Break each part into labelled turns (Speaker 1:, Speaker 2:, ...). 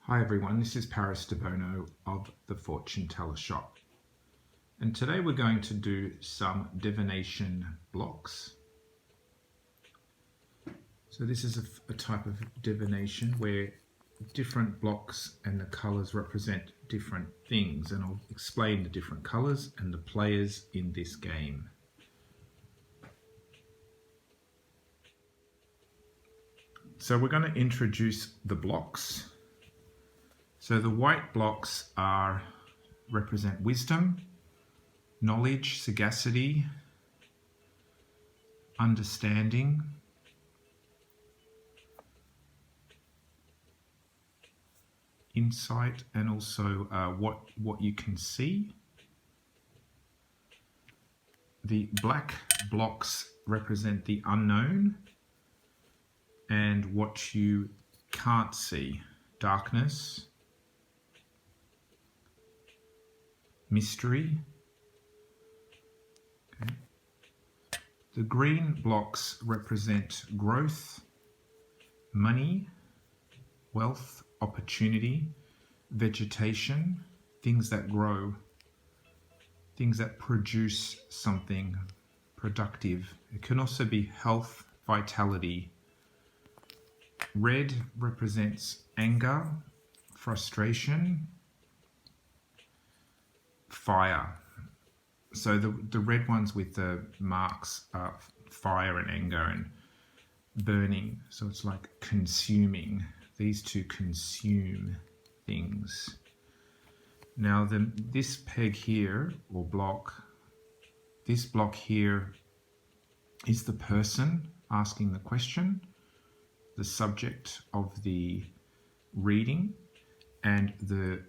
Speaker 1: Hi everyone, this is Paris Debono of the Fortune Teller Shop. And today we're going to do some divination blocks. So this is a type of divination where different blocks and the colors represent different things, and I'll explain the different colors and the players in this game. So we're going to introduce the blocks. So the white blocks represent wisdom, knowledge, sagacity, understanding, insight, and also what you can see. The black blocks represent the unknown and what you can't see, darkness, mystery. Okay. The green blocks represent growth, money, wealth, opportunity, vegetation, things that grow, things that produce something productive. It can also be health, vitality. Red represents anger, frustration, fire. So the red ones with the marks are fire and anger and burning. So it's like consuming. These two consume things. Now this peg here, or block, this block here is the person asking the question, the subject of the reading, and the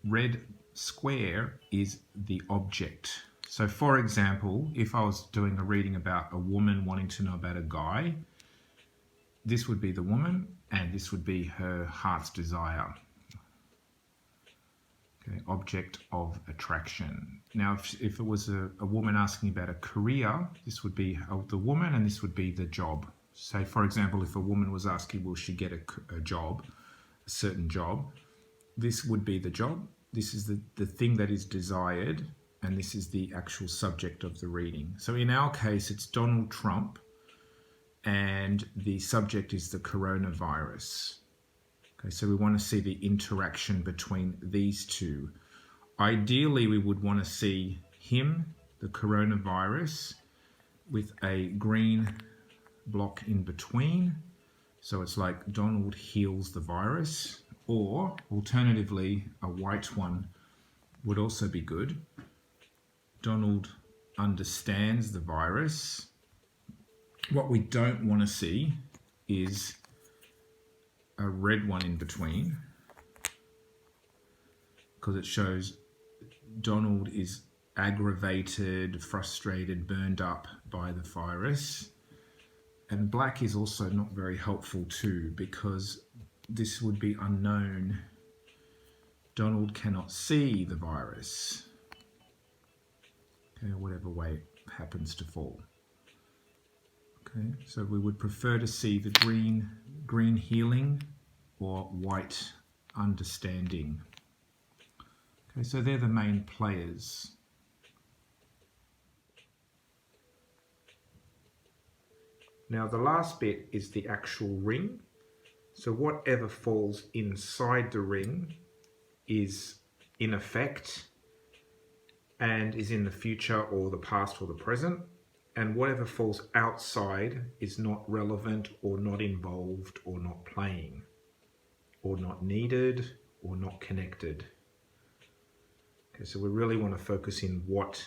Speaker 1: red square is the object. So for example, if I was doing a reading about a woman wanting to know about a guy, this would be the woman and this would be her heart's desire. Okay, object of attraction. Now if it was a woman asking about a career, this would be the woman and this would be the job. Say for example, if a woman was asking will she get a job, a certain job, this would be the job. This is the thing that is desired, and this is the actual subject of the reading. So in our case, it's Donald Trump, and the subject is the coronavirus. Okay, so we want to see the interaction between these two. Ideally, we would want to see him, the coronavirus, with a green block in between. So it's like Donald heals the virus. Or, alternatively, a white one would also be good. Donald understands the virus. What we don't want to see is a red one in between, because it shows Donald is aggravated, frustrated, burned up by the virus. And black is also not very helpful too, because this would be unknown. Donald cannot see the virus. Okay, whatever way it happens to fall. Okay, so we would prefer to see the green healing or white understanding. Okay, so they're the main players. Now the last bit is the actual ring. So whatever falls inside the ring is in effect and is in the future or the past or the present. And whatever falls outside is not relevant or not involved or not playing or not needed or not connected. Okay, so we really want to focus in what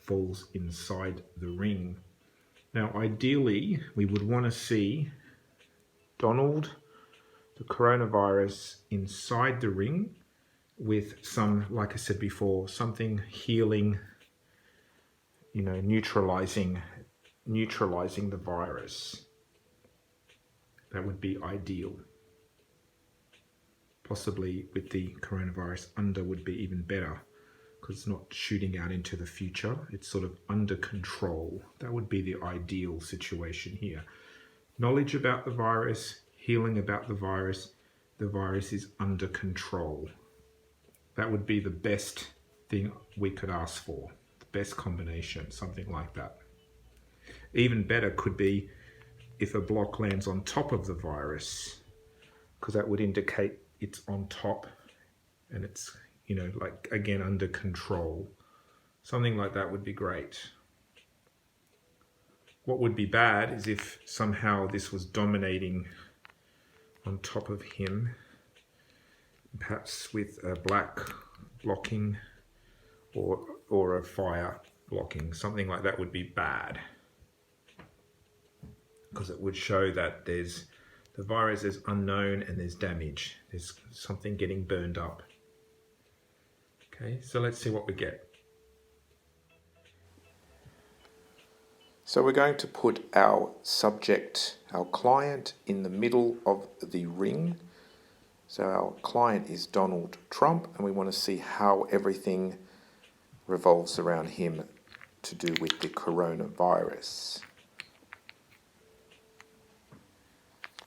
Speaker 1: falls inside the ring. Now ideally we would want to see Donald, the coronavirus, inside the ring with some, like I said before, something healing, neutralizing the virus. That would be ideal. Possibly with the coronavirus under would be even better, because it's not shooting out into the future. It's sort of under control. That would be the ideal situation here. Knowledge about the virus, healing about the virus, the virus is under control. That would be the best thing we could ask for, the best combination, something like that. Even better could be if a block lands on top of the virus, because that would indicate it's on top and it's, you know, like again under control. Something like that would be great. What would be bad is if somehow this was dominating on top of him, perhaps with a black blocking or a fire blocking. Something like that would be bad, because it would show that the virus is unknown and there's damage. There's something getting burned up. Okay, so let's see what we get.
Speaker 2: So we're going to put our subject, our client, in the middle of the ring. So our client is Donald Trump, and we want to see how everything revolves around him to do with the coronavirus.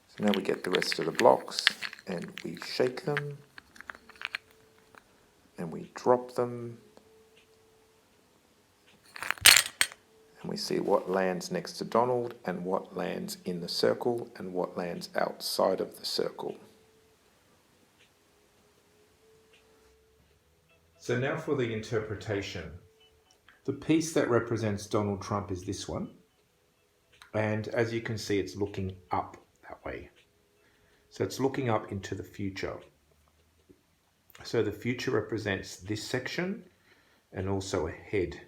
Speaker 2: So now we get the rest of the blocks and we shake them and we drop them. And we see what lands next to Donald and what lands in the circle and what lands outside of the circle.
Speaker 1: So now for the interpretation. The piece that represents Donald Trump is this one. And as you can see, it's looking up that way. So it's looking up into the future. So the future represents this section and also ahead.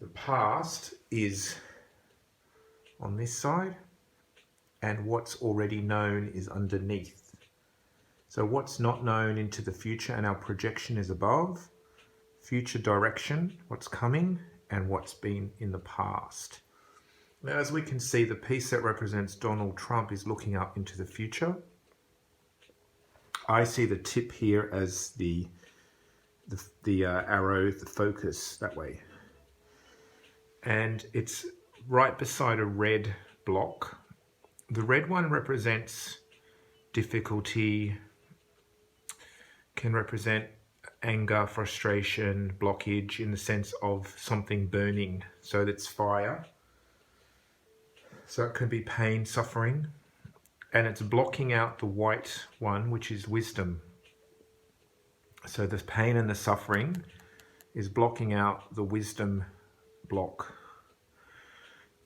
Speaker 1: The past is on this side, and what's already known is underneath. So what's not known into the future, and our projection is above. Future direction, what's coming, and what's been in the past. Now, as we can see, the piece that represents Donald Trump is looking up into the future. I see the tip here as the arrow, the focus that way. And it's right beside a red block. The red one represents difficulty, can represent anger, frustration, blockage in the sense of something burning. So that's fire. So it could be pain, suffering. And it's blocking out the white one, which is wisdom. So the pain and the suffering is blocking out the wisdom block.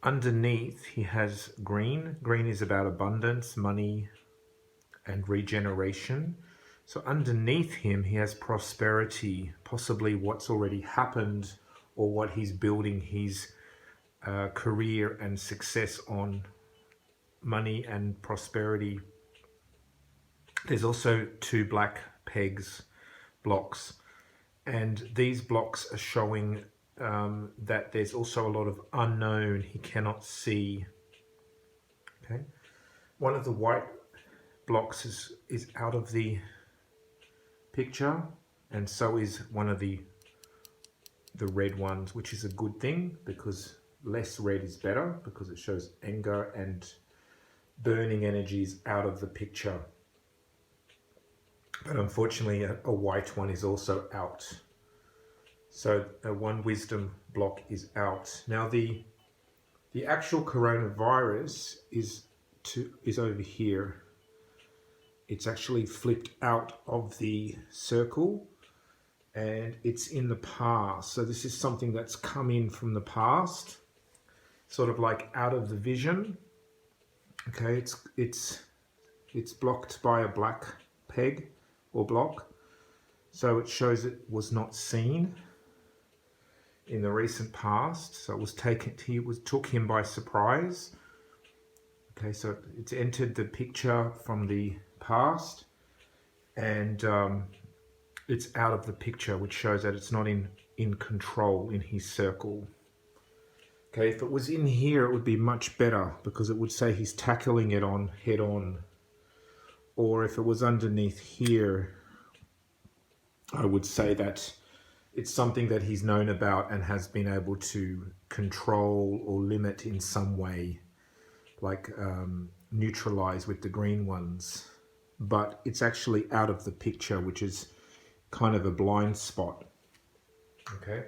Speaker 1: Underneath, he has green. Green is about abundance, money, and regeneration. So underneath him, he has prosperity, possibly what's already happened or what he's building his career and success on, money and prosperity. There's also two black pegs, blocks, and these blocks are showing that there's also a lot of unknown he cannot see. Okay, one of the white blocks is out of the picture, and so is one of the red ones, which is a good thing, because less red is better, because it shows anger and burning energies out of the picture. But unfortunately, a white one is also out. So one wisdom block is out. Now the actual coronavirus is over here. It's actually flipped out of the circle and it's in the past. So this is something that's come in from the past, sort of like out of the vision. Okay, it's blocked by a black peg or block. So it shows it was not seen in the recent past. So it was took him by surprise. Okay, so it's entered the picture from the past, and it's out of the picture, which shows that it's not in control in his circle. Okay, if it was in here, it would be much better, because it would say he's tackling it on head on. Or if it was underneath here, I would say that it's something that he's known about and has been able to control or limit in some way, like neutralize with the green ones, but it's actually out of the picture, which is kind of a blind spot. Okay,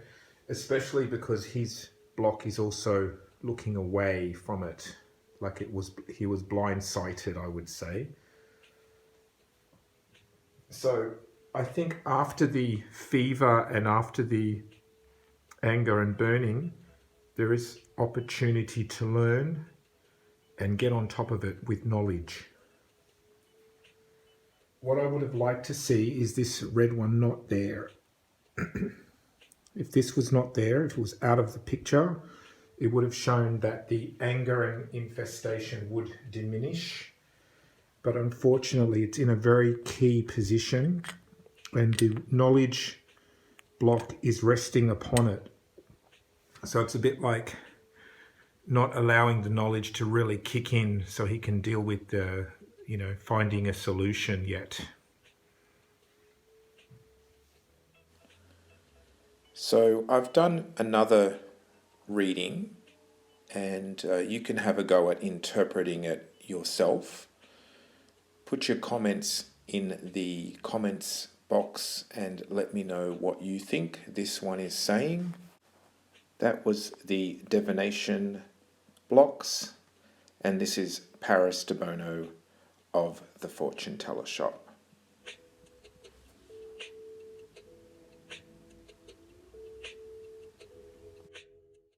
Speaker 1: especially because his block is also looking away from it, like he was blind-sighted, I would say. So I think after the fever and after the anger and burning, there is opportunity to learn and get on top of it with knowledge. What I would have liked to see is this red one not there. If this was not there, if it was out of the picture, it would have shown that the anger and infestation would diminish. But unfortunately, it's in a very key position and the knowledge block is resting upon it. So it's a bit like not allowing the knowledge to really kick in so he can deal with the, finding a solution yet.
Speaker 2: So I've done another reading, and you can have a go at interpreting it yourself. Put your comments in the comments box and let me know what you think this one is saying. That was the Divination blocks, and this is Paris Debono of the Fortune Teller Shop.